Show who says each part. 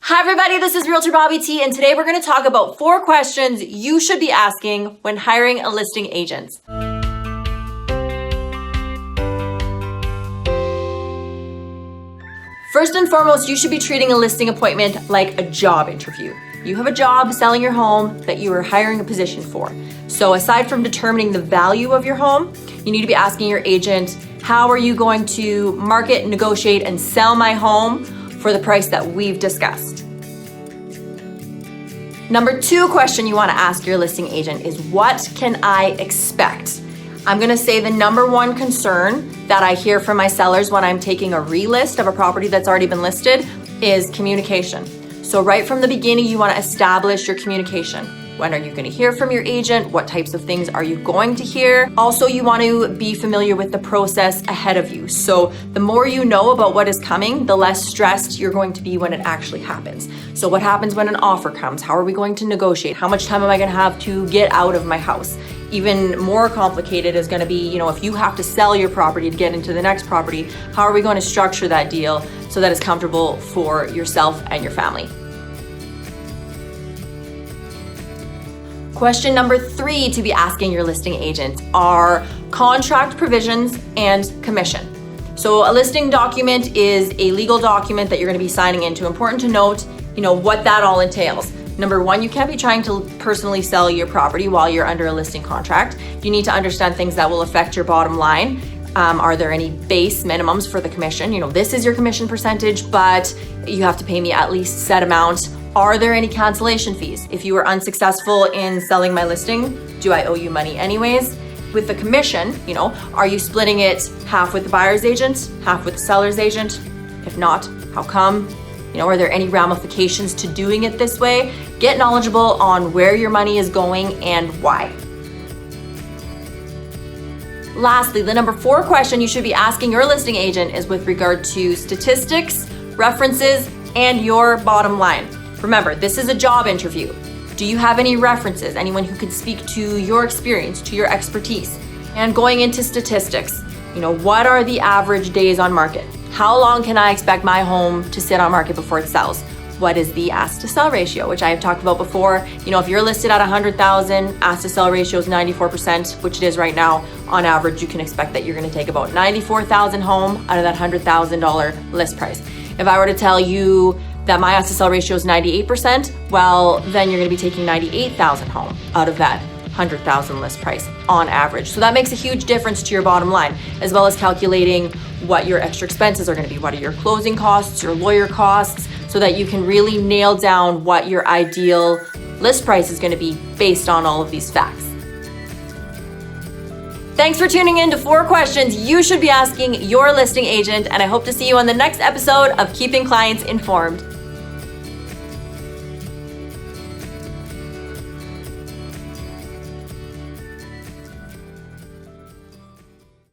Speaker 1: Hi everybody, this is Realtor Bobby T, and today we're going to talk about 4 questions you should be asking when hiring a listing agent. First and foremost, you should be treating a listing appointment like a job interview. You have a job selling your home that you are hiring a position for. So aside from determining the value of your home, you need to be asking your agent, how are you going to market, negotiate, and sell my home for the price that we've discussed? Number 2 question you want to ask your listing agent is, what can I expect? I'm going to say the number 1 concern that I hear from my sellers when I'm taking a relist of a property that's already been listed is communication. So right from the beginning, you want to establish your communication. When are you going to hear from your agent? What types of things are you going to hear? Also, you want to be familiar with the process ahead of you. So the more you know about what is coming, the less stressed you're going to be when it actually happens. So what happens when an offer comes? How are we going to negotiate? How much time am I going to have to get out of my house? Even more complicated is going to be, if you have to sell your property to get into the next property, how are we going to structure that deal so that it's comfortable for yourself and your family? Question number 3 to be asking your listing agent are contract provisions and commission. So a listing document is a legal document that you're going to be signing into. Important to note, what that all entails. Number 1, you can't be trying to personally sell your property while you're under a listing contract. You need to understand things that will affect your bottom line. Are there any base minimums for the commission? This is your commission percentage, but you have to pay me at least set amount. Are there any cancellation fees? If you were unsuccessful in selling my listing, do I owe you money anyways? With the commission, are you splitting it half with the buyer's agent, half with the seller's agent? If not, how come? Are there any ramifications to doing it this way? Get knowledgeable on where your money is going and why. Lastly, the number 4 question you should be asking your listing agent is with regard to statistics, references, and your bottom line. Remember, this is a job interview. Do you have any references? Anyone who could speak to your experience, to your expertise? And going into statistics, what are the average days on market? How long can I expect my home to sit on market before it sells? What is the ask to sell ratio, which I have talked about before? If you're listed at 100,000, ask to sell ratio is 94%, which it is right now. On average, you can expect that you're going to take about 94,000 home out of that $100,000 list price. If I were to tell you that my ask to sell ratio is 98%, well, then you're going to be taking 98,000 home out of that 100,000 list price on average. So that makes a huge difference to your bottom line, as well as calculating what your extra expenses are going to be. What are your closing costs, your lawyer costs, so that you can really nail down what your ideal list price is going to be based on all of these facts. Thanks for tuning in to 4 questions you should be asking your listing agent, and I hope to see you on the next episode of Keeping Clients Informed.